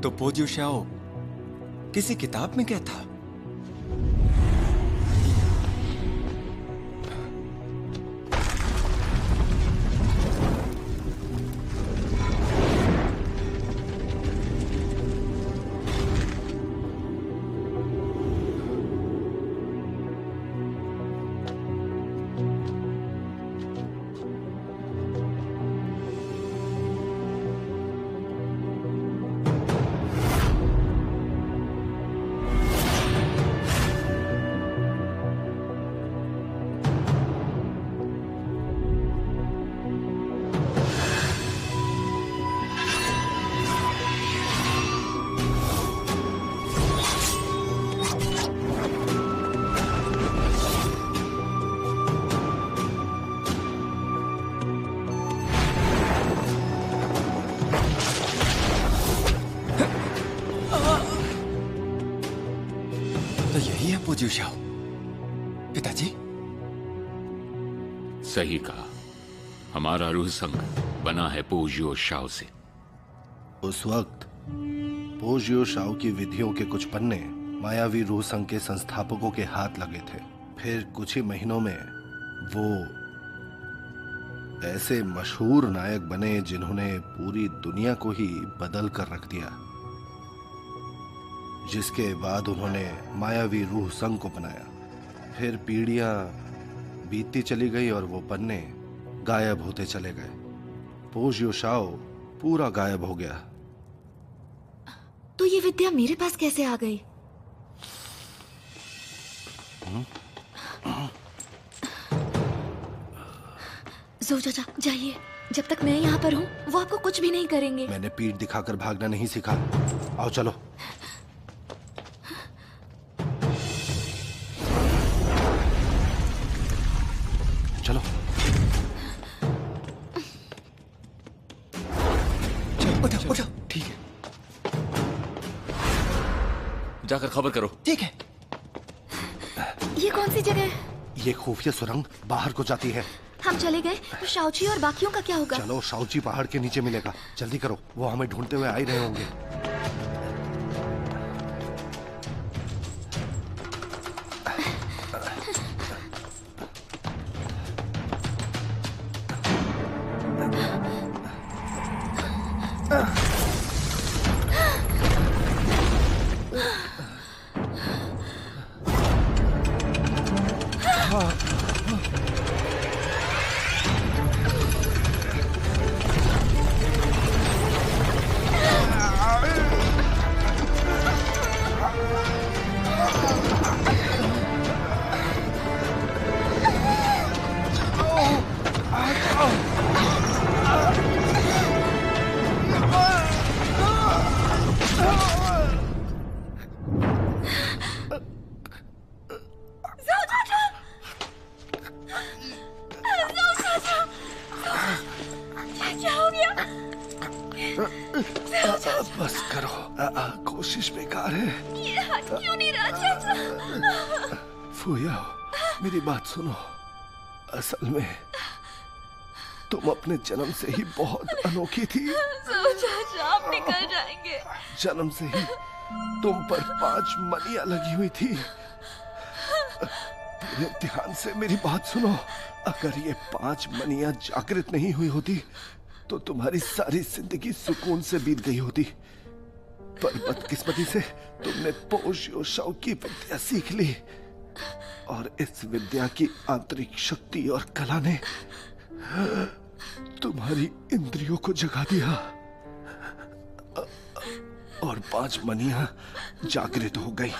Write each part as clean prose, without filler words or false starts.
तो पोज्यू शाओ किसी किताब में क्या था? पोज्यू शाओ। पिताजी सही कहा, हमारा रूह संग बना है पोज्यू शाओ से। उस वक्त पोज्यू शाओ की विधियों के कुछ पन्ने मायावी रूह संघ के संस्थापकों के हाथ लगे थे। फिर कुछ ही महीनों में वो ऐसे मशहूर नायक बने जिन्होंने पूरी दुनिया को ही बदल कर रख दिया। जिसके बाद उन्होंने मायावी रूह संघ को बनाया। फिर पीढ़ियां बीतती चली गई और वो पन्ने गायब होते चले गए। पोज्यू शाओ पूरा गायब हो गया। तो ये विद्या मेरे पास कैसे आ गई? ज़ोऊ चाचा जाइए, जब तक मैं यहाँ पर हूँ वो आपको कुछ भी नहीं करेंगे। मैंने पीठ दिखाकर भागना नहीं सीखा। आओ चलो। चलो उठो उठो। ठीक है, जाकर खबर करो। ठीक है। ये कौन सी जगह है? ये खुफिया सुरंग बाहर को जाती है। हम चले गए तो शाओची और बाकियों का क्या होगा? चलो, शाओची पहाड़ के नीचे मिलेगा। जल्दी करो, वो हमें ढूंढते हुए आ ही रहे होंगे। बस करो, कोशिश बेकार है। ये हट क्यों नहीं रहा चाचा? फुयाओ, मेरी बात सुनो। असल में तुम अपने जन्म से ही बहुत अनोखी थी। ज़ोऊ चाचा आप निकल जाएंगे। जन्म से ही तुम पर 5 मनियां लगी हुई थी। पूरे ध्यान से मेरी बात सुनो। अगर ये 5 मनियां जागृत नहीं हुई होती तो तुम्हारी सारी जिंदगी सुकून से बीत गई होती। पर बदकिस्मती से तुमने पोज्यू शाओ की विद्या सीख ली और इस विद्या की आंतरिक शक्ति और कला ने तुम्हारी इंद्रियों को जगा दिया और 5 मनियां जागृत हो गई।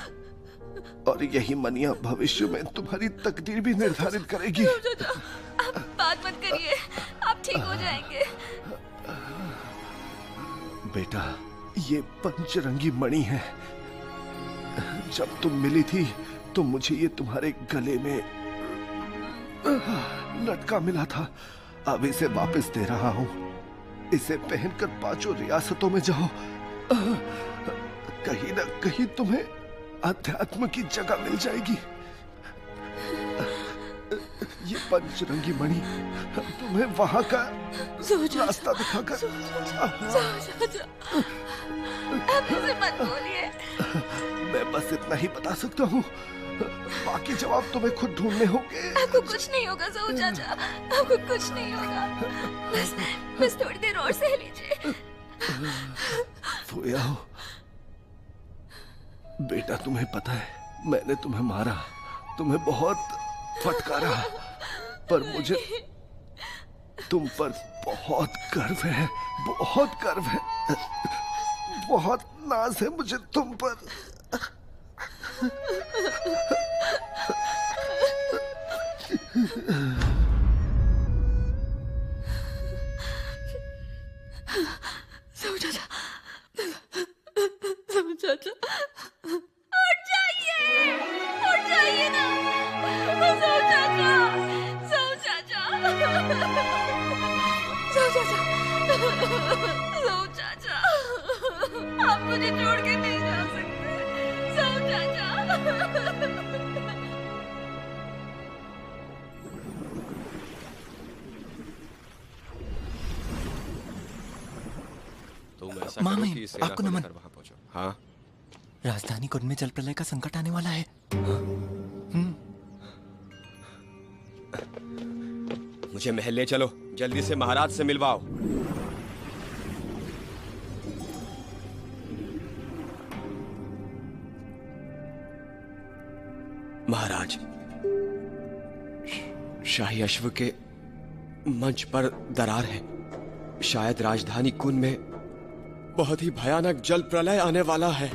और यही मनियां भविष्य में तुम्हारी तकदीर भी निर्धारित करेगी। आप बात मत करिए, आप ठीक हो जाएंगे। बेटा, ये पंचरंगी मणि है। जब तुम मिली थी तो मुझे ये तुम्हारे गले में लटका मिला था। अब इसे वापस दे रहा हूँ। इसे पहनकर 5 रियासतों में जाओ। कहीं न कहीं तुम्हें अध्यात्म की जगह मिल जाएगी। ये पंचरंगी मणि तुम्हें वहां का रास्ता दिखाकर आप ऐसे मत बोलिए। मैं बस इतना ही बता सकता हूँ, बाकी जवाब तुम्हें खुद ढूंढने होंगे। आपको कुछ नहीं होगा ज़ोहू चाचा, आपको कुछ नहीं होगा। बस थोड़ी देर और सह लीजिए। फुयाओ, बेटा तुम्हें पता है मैंने तुम्हें मारा, तुम्हें बहुत फटकारा, पर मुझे तुम पर बहुत गर्व है, बहुत गर्व है, बहुत नाज है मुझे तुम पर। ज़ोहू चाचा, ज़ोहू चाचा, उठ जाइए, उठ जाइए ना, ज़ोहू चाचा, ज़ोहू चाचा, ज़ोहू चाचा, ज़ोहू चाचा, आप मुझे छोड़ के नहीं जा सकते, ज़ोहू चाचा। तुम ऐसा मामा, करो कि सेना आपको को नमन। लेकर वहां पहुंचो। हाँ, राजधानी कुंड में जल प्रलय का संकट आने वाला है। मुझे महल ले चलो, जल्दी से महाराज से मिलवाओ। महाराज, शाही अश्व के मंच पर दरार है। शायद राजधानी कुंड में बहुत ही भयानक जल प्रलय आने वाला है।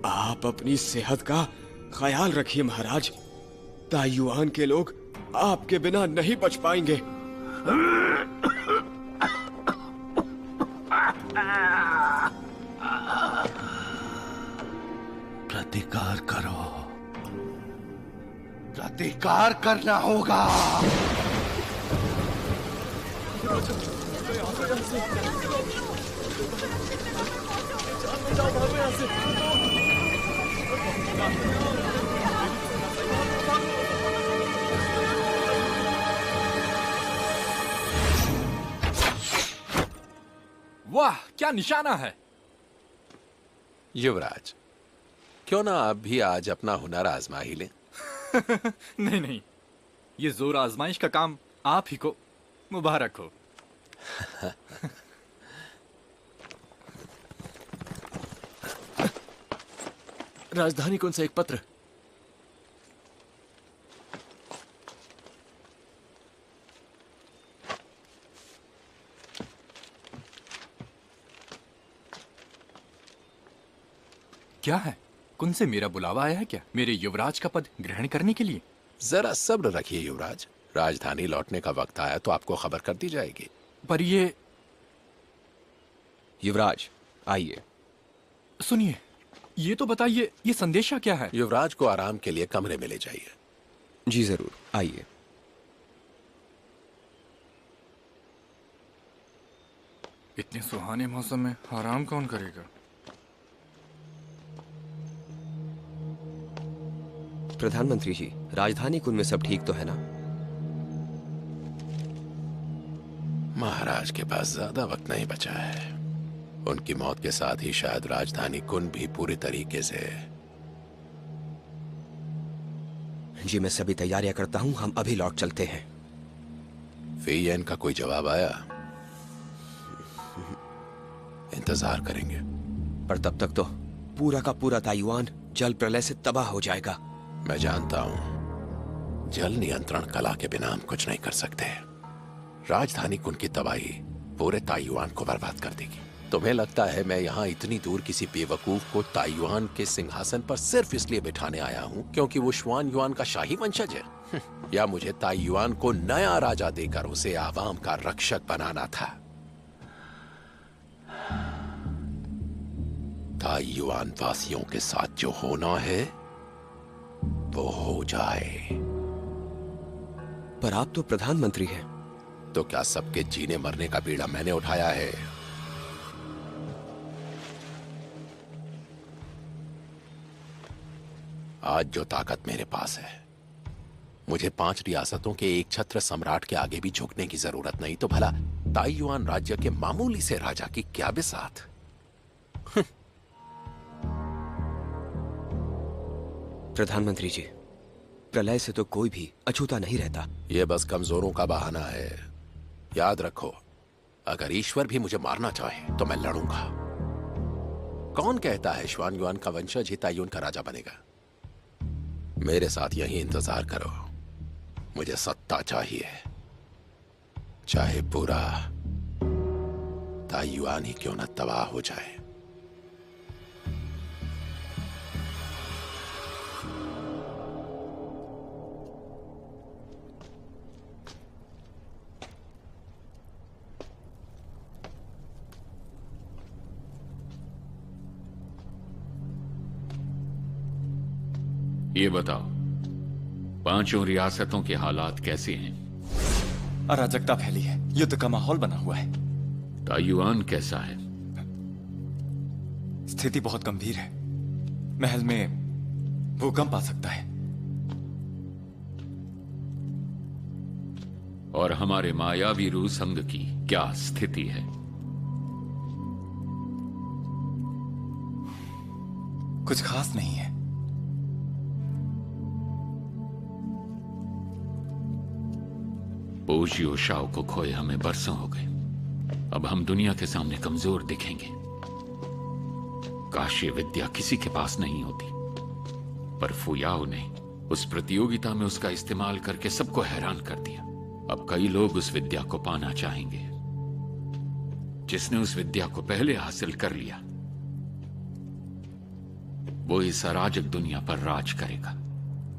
आप अपनी सेहत का ख्याल रखिए महाराज। ताइयुआन के लोग आपके बिना नहीं बच पाएंगे। प्रतिकार करो, प्रतिकार करना होगा। वाह, क्या निशाना है। युवराज, क्यों ना आप भी आज अपना हुनर आजमा ही लें। नहीं नहीं, ये जोर आजमाइश का काम आप ही को मुबारक हो। राजधानी कुंड से एक पत्र। क्या है? कुन से मेरा बुलावा आया है क्या, मेरे युवराज का पद ग्रहण करने के लिए? जरा सब्र रखिए युवराज, राजधानी लौटने का वक्त आया तो आपको खबर कर दी जाएगी। पर ये युवराज आइए। सुनिए, ये तो बताइए, ये संदेशा क्या है? युवराज को आराम के लिए कमरे में ले जाइए। जी जरूर, आइए। इतने सुहाने मौसम में आराम कौन करेगा? प्रधानमंत्री जी, राजधानी कुंड में सब ठीक तो है ना? महाराज के पास ज्यादा वक्त नहीं बचा है। उनकी मौत के साथ ही शायद राजधानी कुंड भी पूरी तरीके से। जी मैं सभी तैयारियां करता हूं, हम अभी लौट चलते हैं। फेयन का कोई जवाब आया? इंतजार करेंगे। पर तब तक तो पूरा का पूरा ताइवान जल प्रलय से तबाह हो जाएगा। मैं जानता हूं, जल नियंत्रण कला के बिना हम कुछ नहीं कर सकते। राजधानी कुंड की तबाही पूरे ताइवान को बर्बाद कर देगी। तुम्हें लगता है मैं यहाँ इतनी दूर किसी बेवकूफ को ताइवान के सिंहासन पर सिर्फ इसलिए बिठाने आया हूँ क्योंकि वो शुआन युआन का शाही वंशज है? या मुझे ताइवान को नया राजा देकर उसे आवाम का रक्षक बनाना था? ताइवान वासियों के साथ जो होना है वो हो जाए। पर आप तो प्रधानमंत्री हैं। तो क्या सबके जीने मरने का बीड़ा मैंने उठाया है? आज जो ताकत मेरे पास है, मुझे 5 रियासतों के एक छत्र सम्राट के आगे भी झुकने की जरूरत नहीं। तो भला ताइवान राज्य के मामूली से राजा की क्या बिसात? प्रधानमंत्री जी, प्रलय से तो कोई भी अछूता नहीं रहता। यह बस कमजोरों का बहाना है। याद रखो, अगर ईश्वर भी मुझे मारना चाहे तो मैं लड़ूंगा। कौन कहता है श्वान युआन का वंशज ही ताइयून का राजा बनेगा? मेरे साथ यहीं इंतजार करो। मुझे सत्ता चाहिए, चाहे पूरा ताइयुआन ही क्यों न तबाह हो जाए। ये बताओ, पांचों रियासतों के हालात कैसे हैं? अराजकता फैली है, युद्ध का माहौल बना हुआ है। ताइयुआन कैसा है? स्थिति बहुत गंभीर है। महल में भूकंप आ सकता है। और हमारे मायावी रूह संघ की क्या स्थिति है? कुछ खास नहीं है। पोजियो शाओ को खोए हमें बरसों हो गए। अब हम दुनिया के सामने कमजोर दिखेंगे। काश ये विद्या किसी के पास नहीं होती, पर फुयाओ ने उस प्रतियोगिता में उसका इस्तेमाल करके सबको हैरान कर दिया। अब कई लोग उस विद्या को पाना चाहेंगे। जिसने उस विद्या को पहले हासिल कर लिया, वो इस अराजक दुनिया पर राज करेगा।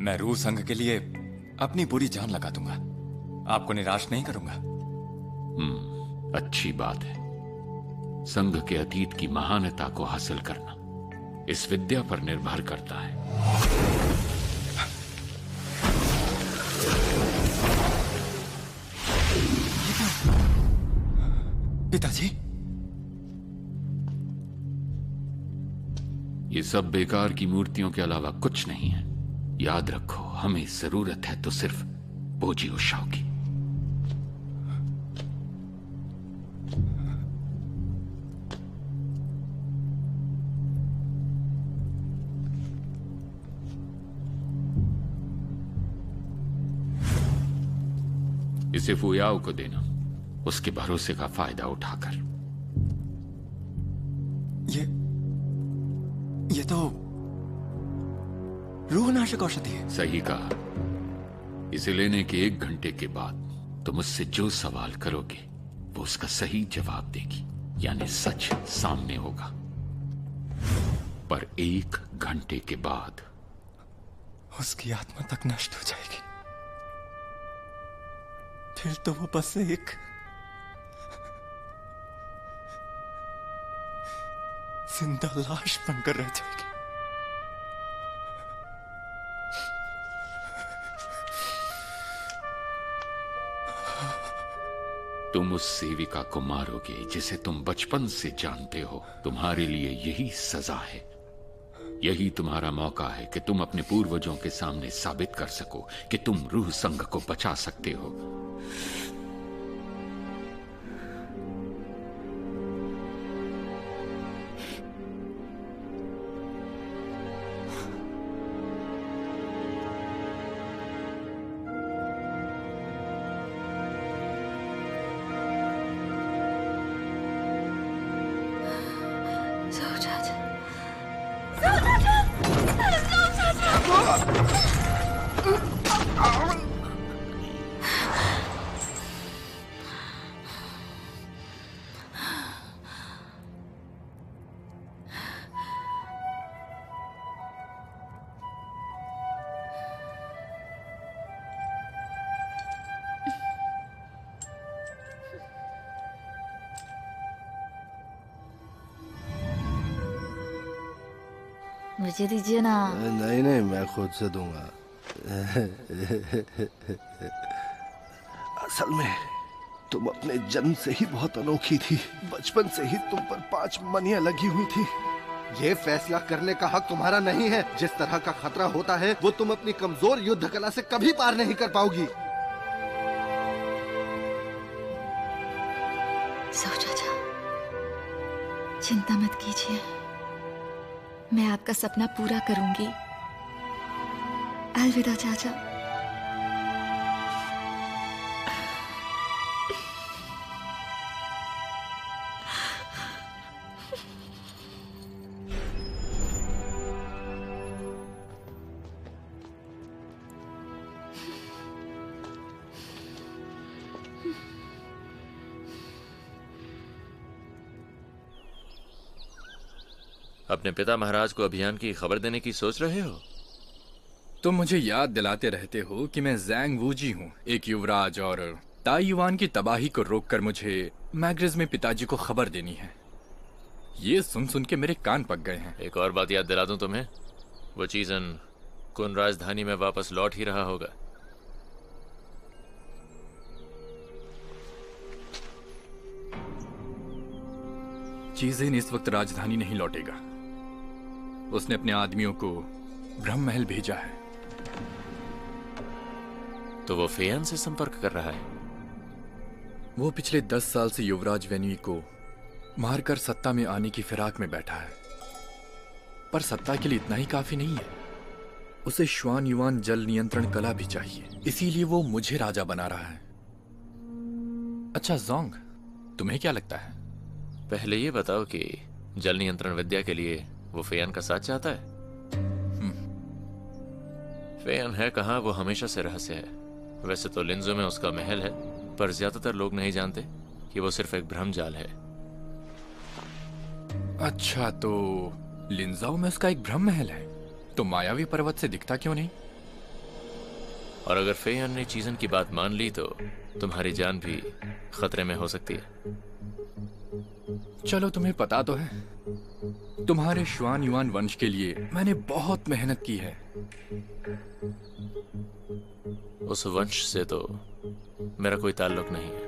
मैं रूह संघ के लिए अपनी पूरी जान लगा दूंगा। आपको निराश नहीं करूंगा। अच्छी बात है। संघ के अतीत की महानता को हासिल करना इस विद्या पर निर्भर करता है। पिताजी, ये सब बेकार की मूर्तियों के अलावा कुछ नहीं है। याद रखो, हमें जरूरत है तो सिर्फ पोजियो शाओ की। इसे फुयाओ को देना, उसके भरोसे का फायदा उठाकर। ये तो रूहनाशक औषधि है। सही कहा। इसे लेने के 1 घंटे के बाद तुम मुझसे जो सवाल करोगे वो उसका सही जवाब देगी, यानी सच सामने होगा। पर 1 घंटे के बाद उसकी आत्मा तक नष्ट हो जाएगी। फिर तो वो बस एक जिंदा लाश बनकर रह जाएगी। तुम उस सेविका को मारोगे जिसे तुम बचपन से जानते हो। तुम्हारे लिए यही सजा है। यही तुम्हारा मौका है कि तुम अपने पूर्वजों के सामने साबित कर सको कि तुम रूह संघ को बचा सकते हो। मुझे दीजिए ना। नहीं नहीं, मैं खुद से दूंगा। असल में तुम अपने जन्म से ही बहुत अनोखी थी। बचपन से ही तुम पर 5 मनियां लगी हुई थी। ये फैसला करने का हक तुम्हारा नहीं है। जिस तरह का खतरा होता है वो तुम अपनी कमजोर युद्ध कला से कभी पार नहीं कर पाओगी। सो चाचा, चिंता मत कीजिए, मैं आपका सपना पूरा करूंगी। अलविदा चाचा। अपने पिता महाराज को अभियान की खबर देने की सोच रहे हो? तुम मुझे याद दिलाते रहते हो कि मैं ज़ैंग वूजी हूँ, एक युवराज, और ताई युआन की तबाही को रोककर मुझे मैग्रेज में पिताजी को खबर देनी है। ये सुन सुन के मेरे कान पक गए हैं। एक और बात याद दिला दूं तुम्हें, वो चीजन कुन राजधानी में वापस लौट ही रहा होगा। चीजेन इस वक्त राजधानी नहीं लौटेगा। उसने अपने आदमियों को ब्रह्म महल भेजा है। तो वो फेयन से संपर्क कर रहा है। वो पिछले 10 साल से युवराज वेन्यू को मारकर सत्ता में आने की फिराक में बैठा है, पर सत्ता के लिए इतना ही काफी नहीं है। उसे श्वान युआन जल नियंत्रण कला भी चाहिए, इसीलिए वो मुझे राजा बना रहा है। अच्छा जोंग, तुम्हें क्या लगता है? पहले ये बताओ कि जल नियंत्रण विद्या के लिए वो फेयन का साथ चाहता है? फेयन है कहाँ, वो हमेशा से रहस्य है। वैसे तो लिंजो में उसका महल है, पर ज्यादातर लोग नहीं जानते कि वो सिर्फ एक भ्रमजाल है। अच्छा, तो लिंजाओ में उसका एक भ्रम महल है, तो मायावी पर्वत से दिखता क्यों नहीं? और अगर फेयन ने चीजन की बात मान ली तो तुम्हारी जान भी खतरे में हो सकती है। चलो, तुम्हें पता तो है, तुम्हारे श्वान युआन वंश के लिए मैंने बहुत मेहनत की है। उस वंश से तो मेरा कोई ताल्लुक नहीं है।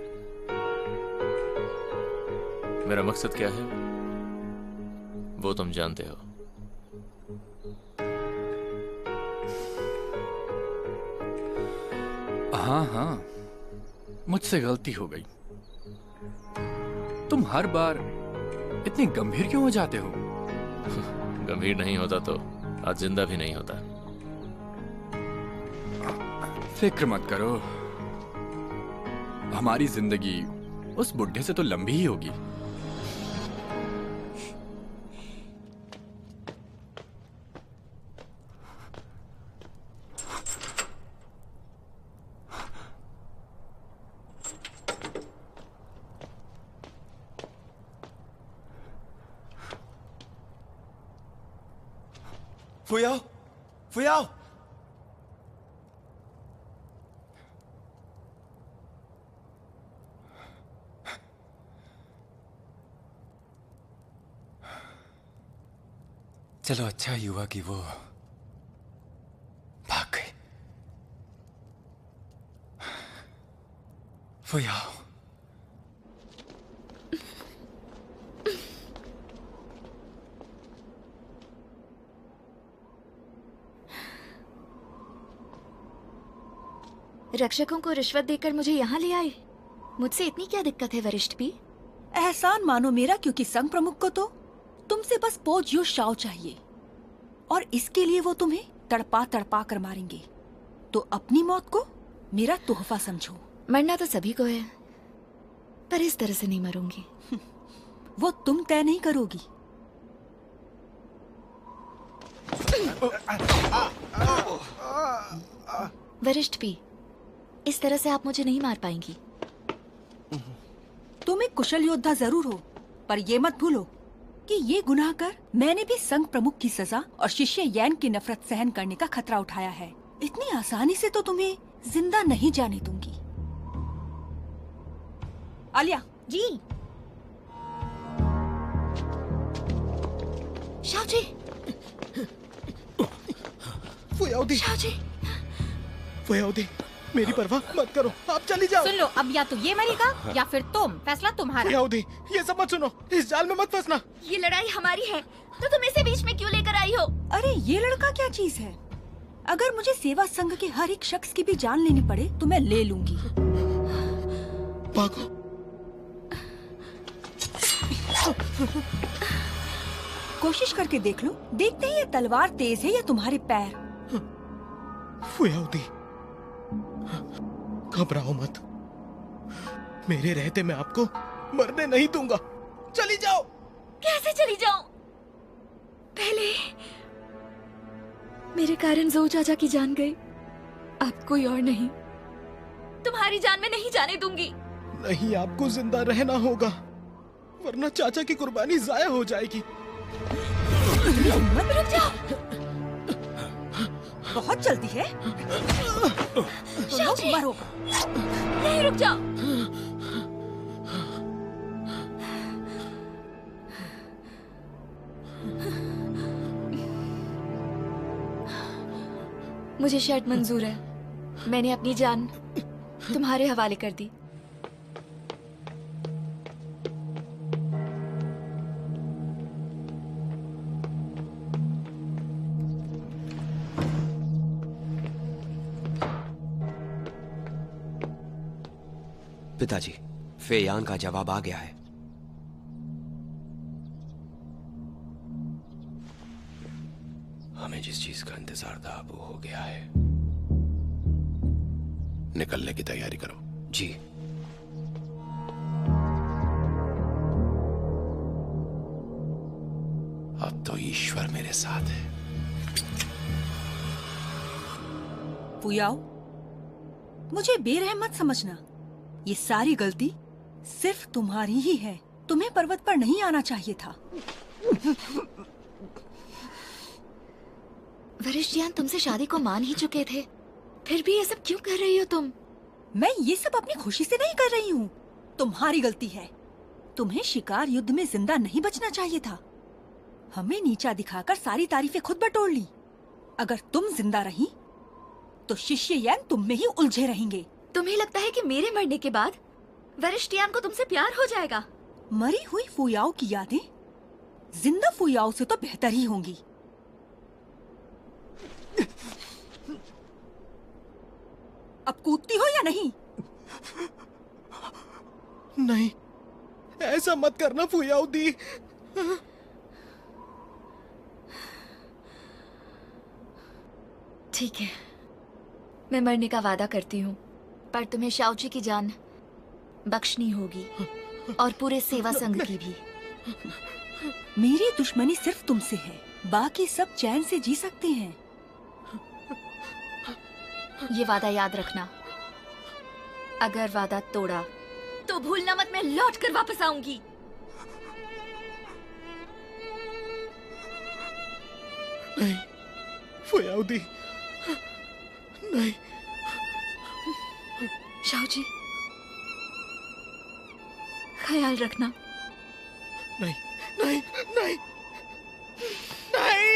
मेरा मकसद क्या है वो तुम जानते हो। हाँ, मुझसे गलती हो गई। तुम हर बार इतने गंभीर क्यों हो जाते हो? गंभीर नहीं होता तो आज जिंदा भी नहीं होता। फिक्र मत करो, हमारी जिंदगी उस बुढ़े से तो लंबी ही होगी। फुयाओ, फुयाओ, चलो, अच्छा ही हुआ कि वो भाग गए। फुयाओ, रक्षकों को रिश्वत देकर मुझे यहाँ ले आए। मुझसे इतनी क्या दिक्कत है वरिष्ठ भी? एहसान मानो मेरा, क्योंकि संघ प्रमुख को तो तुमसे बस पोज यू शाओ चाहिए, और इसके लिए वो तुम्हें तड़पा तड़पा कर मारेंगे। तो अपनी मौत को मेरा तोहफा समझो। मरना तो सभी को है, पर इस तरह से नहीं मरूंगी। वो तुम तय नहीं करोगी। वरिष्ठ भी, इस तरह से आप मुझे नहीं मार पाएंगी। तुम एक कुशल योद्धा जरूर हो, पर ये मत भूलो कि ये गुनाह कर मैंने भी संघ प्रमुख की सजा और शिष्य यैन की नफरत सहन करने का खतरा उठाया है। इतनी आसानी से तो तुम्हें जिंदा नहीं जाने दूंगी। आलिया जी। शाह जी, फुयाओदी, शाह जी, फुयाओदी, मेरी परवाह मत करो, आप चली जाओ। सुन लो, अब या तो ये मरेगा या फिर तुम। फैसला तुम्हारा। फुयाओदी, ये सब मत सुनो, इस जाल में मत फंसना। ये लड़ाई हमारी है, तो तुम इसे बीच में क्यों लेकर आई हो? अरे ये लड़का क्या चीज है? अगर मुझे सेवा संघ के हर एक शख्स की भी जान लेनी पड़े तो मैं ले लूंगी। भागो। कोशिश करके देख लो, देखते ही ये तलवार तेज है या तुम्हारे पैर। फुयाउदी, घबराओ मत। मेरे रहते मैं आपको मरने नहीं दूंगा। चली जाओ। कैसे चली जाऊं? पहले मेरे कारण जो चाचा की जान गई, अब कोई और नहीं। तुम्हारी जान में नहीं जाने दूंगी। नहीं, आपको जिंदा रहना होगा, वरना चाचा की कुर्बानी जाया हो जाएगी। रुक जाओ। बहुत जल्दी है। शाओजी, मरो। नहीं, रुक जाओ। मुझे शर्त मंजूर है। मैंने अपनी जान तुम्हारे हवाले कर दी। पिताजी, फेयान का जवाब आ गया है। हमें जिस चीज का इंतजार था वो हो गया है। निकलने की तैयारी करो। जी। अब तो ईश्वर मेरे साथ है। फुयाओ, मुझे बेरहम मत समझना। ये सारी गलती सिर्फ तुम्हारी ही है। तुम्हें पर्वत पर नहीं आना चाहिए था। वरिष्ठयान तुमसे शादी को मान ही चुके थे, फिर भी ये सब क्यों कर रही हो तुम? मैं ये सब अपनी खुशी से नहीं कर रही हूँ। तुम्हारी गलती है। तुम्हें शिकार युद्ध में जिंदा नहीं बचना चाहिए था। हमें नीचा दिखाकर सारी तारीफें खुद बटोर ली। अगर तुम जिंदा रही तो शिष्य यैन तुम में ही उलझे रहेंगे। तुम्हें लगता है कि मेरे मरने के बाद वरिष्ठयान को तुमसे प्यार हो जाएगा? मरी हुई फुयाओ की यादें जिंदा फुयाओ से तो बेहतर ही होंगी। अब कूदती हो या नहीं? नहीं, ऐसा मत करना फुयाउदी। ठीक है, मैं मरने का वादा करती हूँ, पर तुम्हें शाओजी की जान बख्शनी होगी और पूरे सेवा संघ की भी। मेरी दुश्मनी सिर्फ तुमसे है, बाकी सब चैन से जी सकते हैं। ये वादा याद रखना। अगर वादा तोड़ा तो भूलना मत, मैं लौट कर वापस आऊंगी। नहीं फुयाउदी, नहीं। शाओजी, ख्याल रखना। नहीं नहीं नहीं नहीं।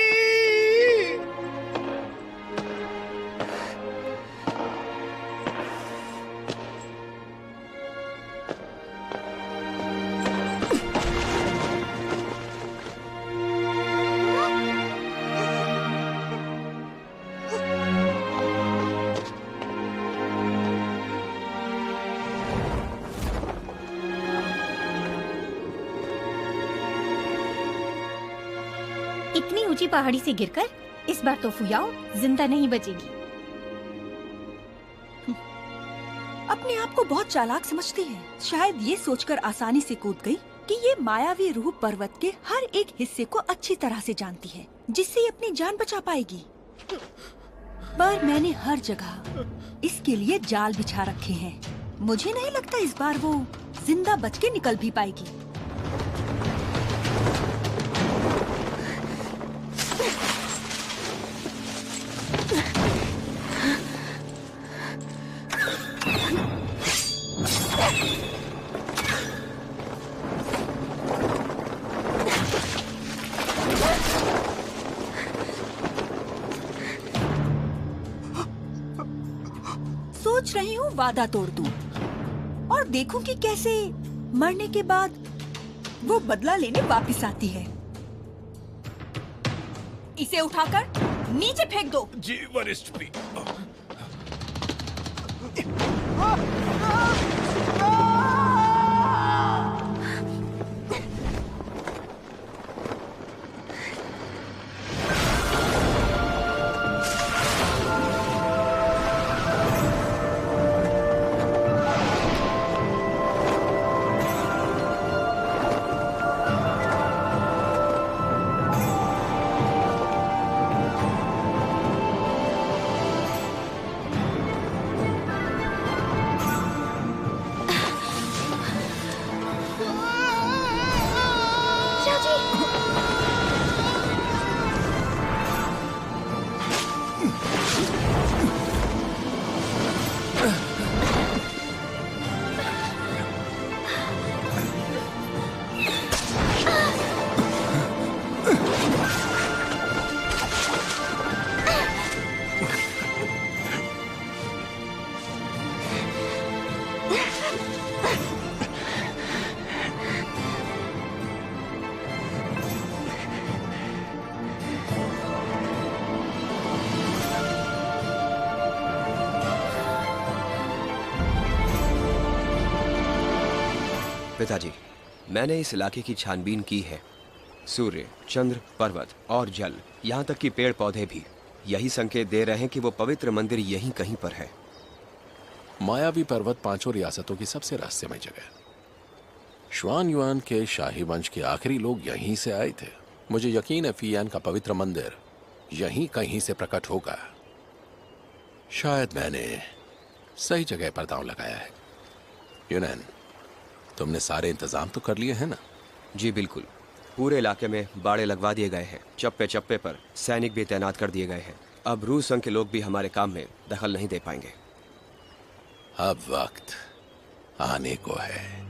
इतनी ऊंची पहाड़ी से गिरकर इस बार तो फुयाओ जिंदा नहीं बचेगी। अपने आप को बहुत चालाक समझती है। शायद ये सोचकर आसानी से कूद गई कि ये मायावी रूह पर्वत के हर एक हिस्से को अच्छी तरह से जानती है, जिससे ये अपनी जान बचा पाएगी। पर मैंने हर जगह इसके लिए जाल बिछा रखे हैं। मुझे नहीं लगता इस बार वो जिंदा बच के निकल भी पाएगी। सोच रही हूँ वादा तोड़ दूं और देखूं कि कैसे मरने के बाद वो बदला लेने वापस आती है। इसे उठाकर नीचे फेंक दो। जी वरिष्ठ भी। पिताजी, मैंने इस इलाके की छानबीन की है। सूर्य, चंद्र, पर्वत और जल, यहाँ तक कि पेड़ पौधे भी यही संकेत दे रहे हैं कि वो पवित्र मंदिर यहीं कहीं पर है। मायावी पर्वत 5 रियासतों की सबसे रहस्यमय जगह। श्वान युआन के शाही वंश के आखिरी लोग यहीं से आए थे। मुझे यकीन है फीयान का पवित्र मंदिर यहीं कहीं से प्रकट होगा। शायद मैंने सही जगह पर दांव लगाया है। यूनान, तुमने सारे इंतजाम तो कर लिए हैं ना? जी बिल्कुल। पूरे इलाके में बाड़े लगवा दिए गए हैं। चप्पे चप्पे पर सैनिक भी तैनात कर दिए गए हैं। अब रूस संघ के लोग भी हमारे काम में दखल नहीं दे पाएंगे। अब वक्त आने को है।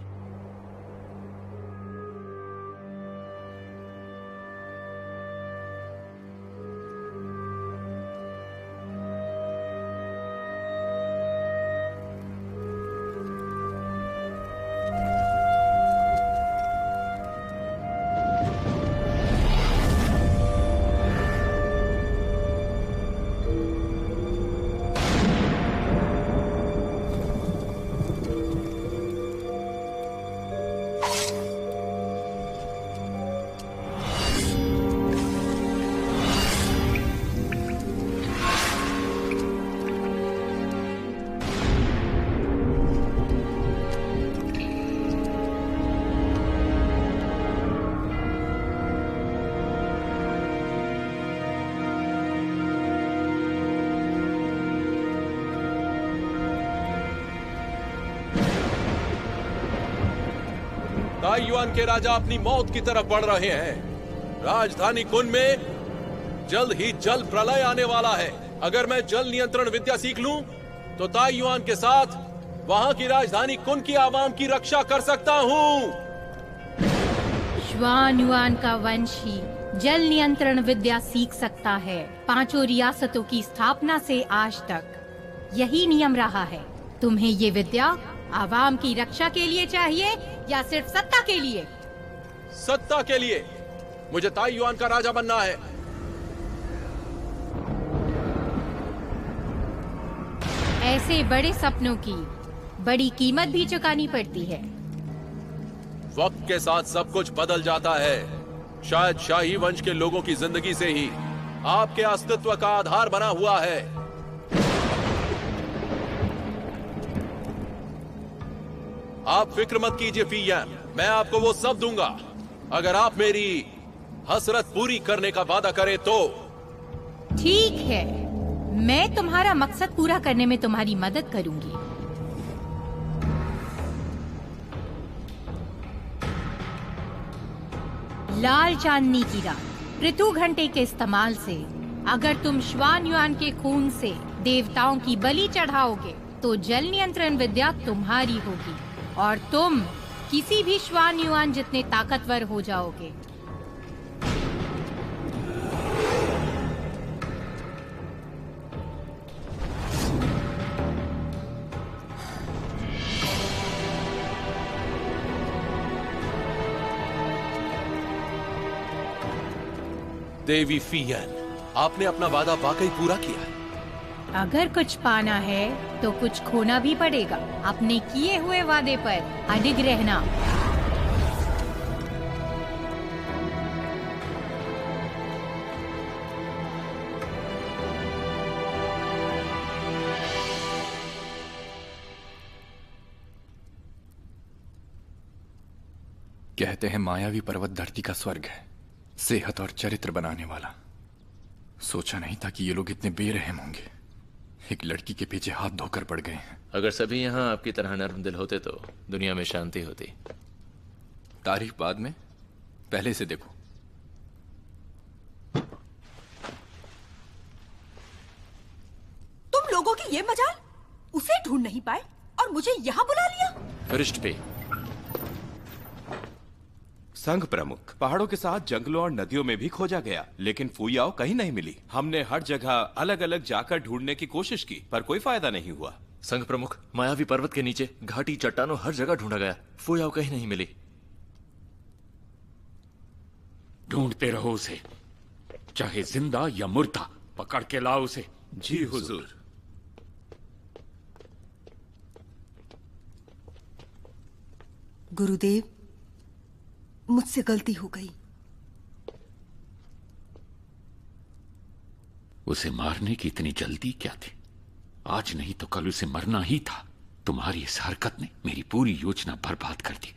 ताइयुआन के राजा अपनी मौत की तरफ बढ़ रहे हैं। राजधानी कुन में जल्द ही जल प्रलय आने वाला है। अगर मैं जल नियंत्रण विद्या सीख लूं तो ताइयुआन के साथ वहां की राजधानी कुन की आवाम की रक्षा कर सकता हूं। श्वान युआन का वंश ही जल नियंत्रण विद्या सीख सकता है। 5 रियासतों की स्थापना से आज तक यही नियम रहा है। तुम्हें ये विद्या आवाम की रक्षा के लिए चाहिए या सिर्फ सत्ता के लिए? सत्ता के लिए। मुझे ताइयुआन का राजा बनना है। ऐसे बड़े सपनों की बड़ी कीमत भी चुकानी पड़ती है। वक्त के साथ सब कुछ बदल जाता है। शायद शाही वंश के लोगों की जिंदगी से ही आपके अस्तित्व का आधार बना हुआ है। आप फिक्र मत कीजिए फीयान, मैं आपको वो सब दूंगा अगर आप मेरी हसरत पूरी करने का वादा करें तो। ठीक है, मैं तुम्हारा मकसद पूरा करने में तुम्हारी मदद करूंगी। लाल चांदनी की रात ऋतु घंटे के इस्तेमाल से अगर तुम श्वान युआन के खून से देवताओं की बलि चढ़ाओगे तो जल नियंत्रण विद्या तुम्हारी होगी और तुम किसी भी श्वान युआन जितने ताकतवर हो जाओगे। देवी फीयान, आपने अपना वादा वाकई पूरा किया है। अगर कुछ पाना है तो कुछ खोना भी पड़ेगा। अपने किए हुए वादे पर अडिग रहना। कहते हैं मायावी पर्वत धरती का स्वर्ग है, सेहत और चरित्र बनाने वाला। सोचा नहीं था कि ये लोग इतने बेरहम होंगे। एक लड़की के पीछे हाथ धोकर पड़ गए हैं। अगर सभी यहाँ आपकी तरह नर्म दिल होते तो दुनिया में शांति होती। तारीफ बाद में, पहले से देखो। तुम लोगों की ये मजाल, उसे ढूंढ नहीं पाए और मुझे यहाँ बुला लिया। रिश्ट पे संघ प्रमुख, पहाड़ों के साथ जंगलों और नदियों में भी खोजा गया, लेकिन फुयाओ कहीं नहीं मिली। हमने हर जगह अलग अलग जाकर ढूंढने की कोशिश की, पर कोई फायदा नहीं हुआ। संघ प्रमुख, मायावी पर्वत के नीचे घाटी चट्टानों हर जगह ढूंढा गया, फुयाओ कहीं नहीं मिली। ढूंढते रहो उसे, चाहे जिंदा या मुर्दा, पकड़ के लाओ उसे। जी हुजूर। गुरुदेव, मुझसे गलती हो गई। उसे मारने की इतनी जल्दी क्या थी? आज नहीं तो कल उसे मरना ही था। तुम्हारी इस हरकत ने मेरी पूरी योजना बर्बाद कर दी।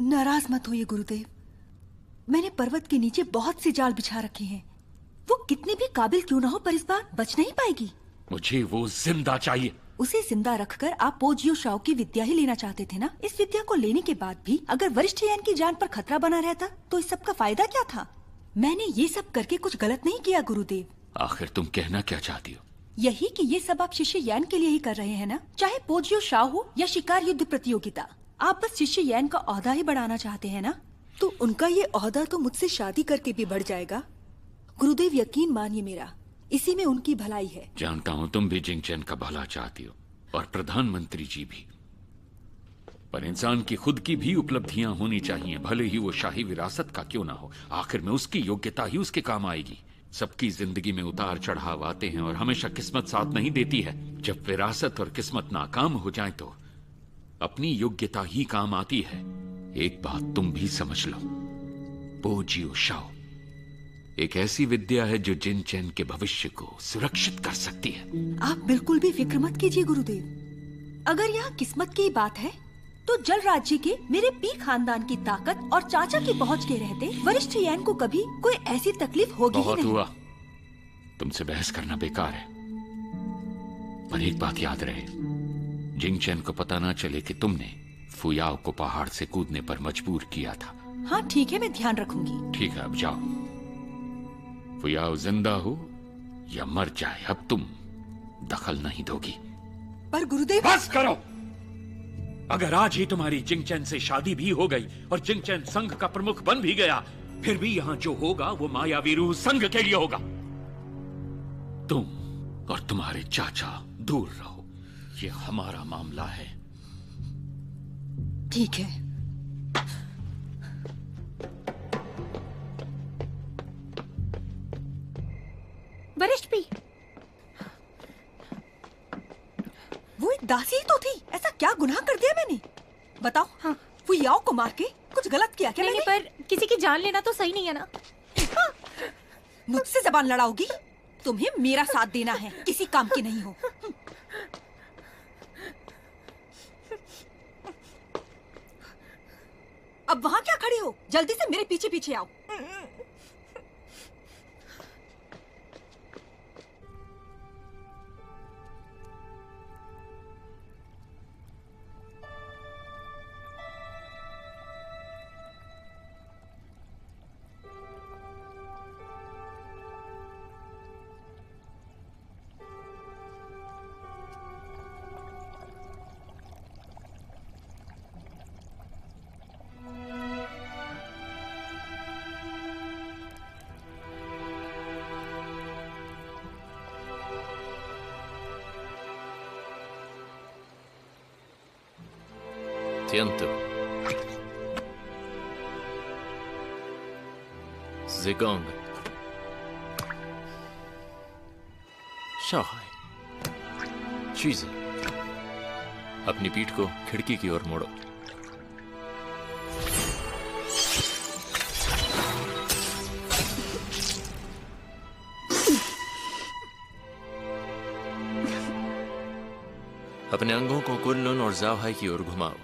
नाराज मत होइए गुरुदेव, मैंने पर्वत के नीचे बहुत से जाल बिछा रखे हैं। वो कितने भी काबिल क्यों ना हो, पर इस बार बच नहीं पाएगी। मुझे वो जिंदा चाहिए। उसे जिंदा रखकर आप पोजियो शाओ की विद्या ही लेना चाहते थे ना? इस विद्या को लेने के बाद भी अगर वरिष्ठ यान की जान पर खतरा बना रहता तो इस सब का फायदा क्या था? मैंने ये सब करके कुछ गलत नहीं किया गुरुदेव। आखिर तुम कहना क्या चाहती हो? यही कि ये सब आप शिष्य यान के लिए ही कर रहे हैं ना? चाहे पोजियो शाओ हो या शिकार युद्ध प्रतियोगिता, आप बस शिष्य यान का ओहदा ही बढ़ाना चाहते हैं ना? तो उनका ये ओहदा तो मुझसे शादी करके भी बढ़ जाएगा। गुरुदेव, यकीन मानिए मेरा, इसी में उनकी भलाई है। जानता हूँ तुम भी जिंगचैन का भला चाहती हो और प्रधानमंत्री जी भी, पर इंसान की खुद की भी उपलब्धियां होनी चाहिए, भले ही वो शाही विरासत का क्यों ना हो। आखिर में उसकी योग्यता ही उसके काम आएगी। सबकी जिंदगी में उतार चढ़ाव आते हैं और हमेशा किस्मत साथ नहीं देती है। जब विरासत और किस्मत नाकाम हो जाए तो अपनी योग्यता ही काम आती है। एक बात तुम भी समझ लो, पोजियो शाओ एक ऐसी विद्या है जो जिनचैन के भविष्य को सुरक्षित कर सकती है। आप बिल्कुल भी फिक्र मत कीजिए गुरुदेव। अगर यहाँ किस्मत की बात है तो जल राज्य के मेरे पी खानदान की ताकत और चाचा की पहुँच के रहते वरिष्ठ यान को कभी कोई ऐसी तकलीफ होगी ही बहुत नहीं। हुआ, तुमसे बहस करना बेकार है। पर एक बात याद रहे, जिंगचैन को पता ना चले कि तुमने फुयाओ को पहाड़ से कूदने पर मजबूर किया था। हाँ ठीक है, मैं ध्यान रखूंगी। ठीक है, अब जाओ। फुयाओ जिंदा हो या मर जाए, अब तुम दखल नहीं दोगी। पर गुरुदेव, बस करो। अगर आज ही तुम्हारी जिंगचैन से शादी भी हो गई और जिंगचैन संघ का प्रमुख बन भी गया, फिर भी यहाँ जो होगा वो मायावी रूह संघ के लिए होगा। तुम और तुम्हारे चाचा दूर रहो, ये हमारा मामला है। ठीक है। वरिष्ठ भी, वो एक दासी ही तो थी। ऐसा क्या गुनाह कर दिया मैंने? बताओ। हाँ। फुयाओ को मार के कुछ गलत किया क्या मैंने? पर किसी की जान लेना तो सही नहीं है ना? मुझसे जबान लड़ाओगी? तुम्हें मेरा साथ देना है, किसी काम की नहीं हो। अब वहां क्या खड़ी हो? जल्दी से मेरे पीछे पीछे आओ। Tiento. Zigong. शाहाय। चीज़। अपनी पीठ को खिड़की की ओर मोड़ो। अपने अंगों को कुनलुन और जाओहाई की ओर घुमाओ।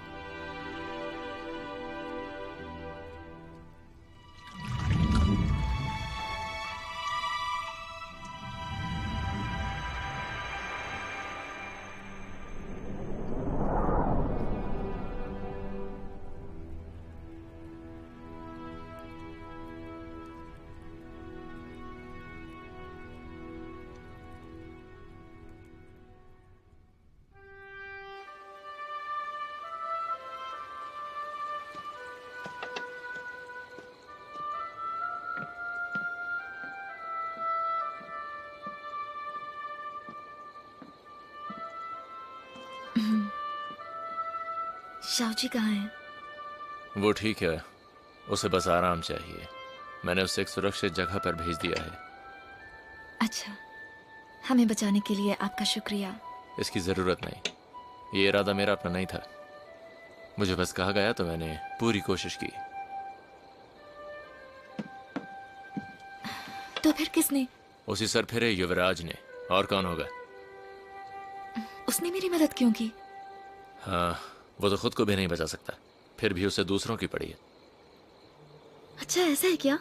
शाओ जी कहाँ हैं? वो ठीक है, उसे बस आराम चाहिए। मैंने उसे एक सुरक्षित जगह पर भेज दिया है। अच्छा, हमें बचाने के लिए आपका शुक्रिया। इसकी जरूरत नहीं, ये इरादा मेरा अपना नहीं था। मुझे बस कहा गया तो मैंने पूरी कोशिश की। तो फिर किसने? उसी सरफिरे युवराज ने, और कौन होगा? उसने मेरी मदद क्यों की? हाँ, वो तो खुद को भी नहीं बचा सकता, फिर भी उसे दूसरों की पड़ी है। अच्छा ऐसा है क्या?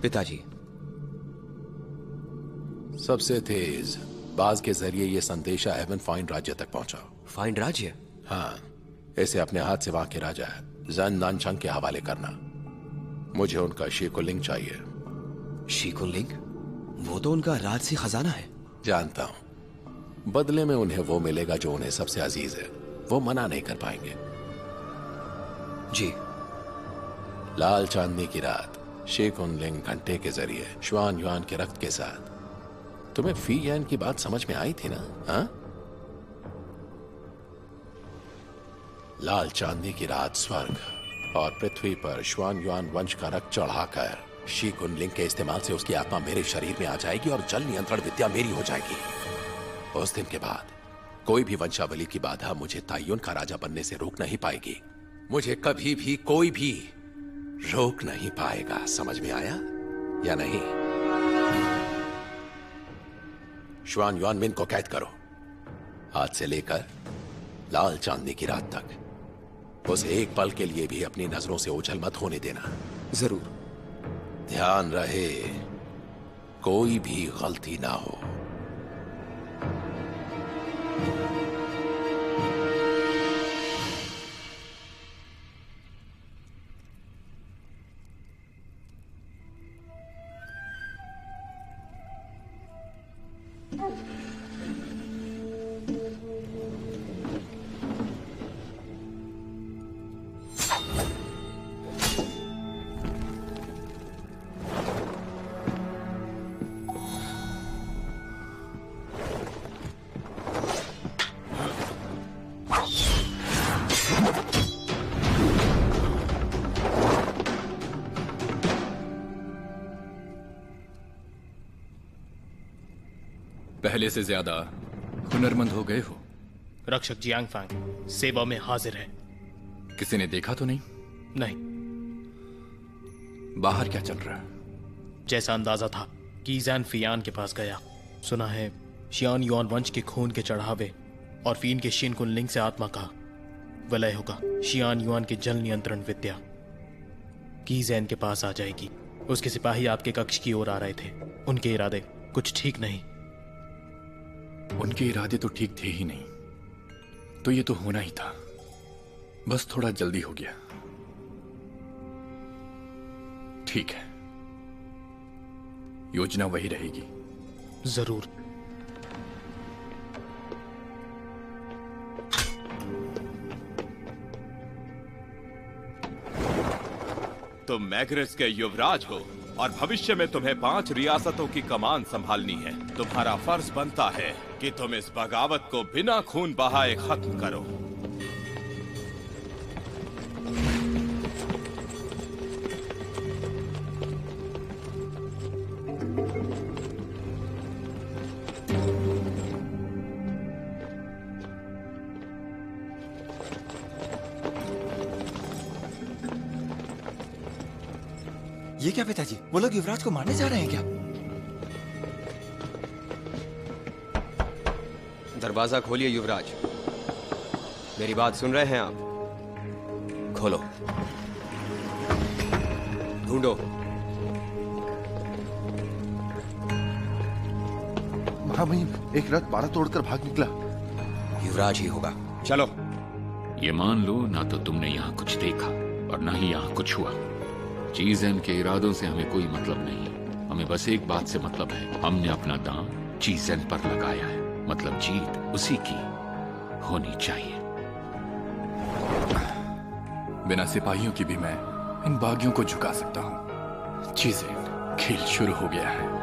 पिताजी, सबसे तेज बाज के जरिए ये संदेशा एवन फाइन राज्य तक पहुंचा। फाइन राज्य? हाँ, इसे अपने हाथ से वहां के राजा जन नानचंग के हवाले करना। मुझे उनका शीकुलिंग चाहिए। शीकुलिंग? वो तो उनका राजसी खजाना है। जानता हूं, बदले में उन्हें वो मिलेगा जो उन्हें सबसे अजीज है। वो मना नहीं कर पाएंगे। जी। लाल चांदनी की रात शीकुलिंग घंटे के जरिए श्वान युआन के रक्त के साथ। तुम्हें फी यान की बात समझ में आई थी ना? हाँ? लाल चांदनी की रात स्वर्ग और पृथ्वी पर श्वान युआन वंश का रक्त चढ़ाकर शीकुलिंग के इस्तेमाल से उसकी आत्मा मेरे शरीर में आ जाएगी और जल नियंत्रण विद्या मेरी हो जाएगी। उस दिन के बाद कोई भी वंशावली की बाधा मुझे ताइयुन का राजा बनने से रोक नहीं पाएगी। मुझे कभी भी कोई भी रोक नहीं पाएगा। समझ में आया या नहीं? श्वान युआन मिन को कैद करो, आज से लेकर लाल चांदनी की रात तक। उसे एक पल के लिए भी अपनी नजरों से ओझल मत होने देना। जरूर। ध्यान रहे कोई भी गलती ना हो। पहले से ज्यादा हुनरमंद हो गए हो। रक्षक जियांग फांग सेवा में हाजिर है। किसी ने देखा तो नहीं? नहीं। बाहर क्या चल रहा है? जैसा अंदाजा था, कीजैन फियान के पास गया। सुना है शियान युआन वंश के खून के चढ़ावे और फीन के शीकुलिंग से आत्मा का विलय होगा। शियान युआन की जल नियंत्रण विद्या कीजैन के पास आ जाएगी। उसके सिपाही आपके कक्ष की ओर आ रहे थे। उनके इरादे कुछ ठीक नहीं। उनके इरादे तो ठीक थे ही नहीं, तो ये तो होना ही था, बस थोड़ा जल्दी हो गया। ठीक है, योजना वही रहेगी। जरूर। तुम मैग्रेस के युवराज हो और भविष्य में तुम्हें 5 रियासतों की कमान संभालनी है। तुम्हारा फर्ज बनता है कि तुम इस बगावत को बिना खून बहाए खत्म करो। ये क्या पिताजी, वो लोग युवराज को मारने जा रहे हैं क्या? दरवाजा खोलिए युवराज। मेरी बात सुन रहे हैं आप? खोलो। ढूंढो। महामहिम, एक रथ बाड़ा तोड़कर भाग निकला। युवराज ही होगा। चलो। ये मान लो, ना तो तुमने यहाँ कुछ देखा और ना ही यहाँ कुछ हुआ। चीज़ेन के इरादों से हमें कोई मतलब नहीं है। हमें बस एक बात से मतलब है, हमने अपना दांव चीज़ेन पर लगाया है। मतलब जीत उसी की होनी चाहिए। बिना सिपाहियों की भी मैं इन बागियों को झुका सकता हूँ। चीज़ेन, खेल शुरू हो गया है।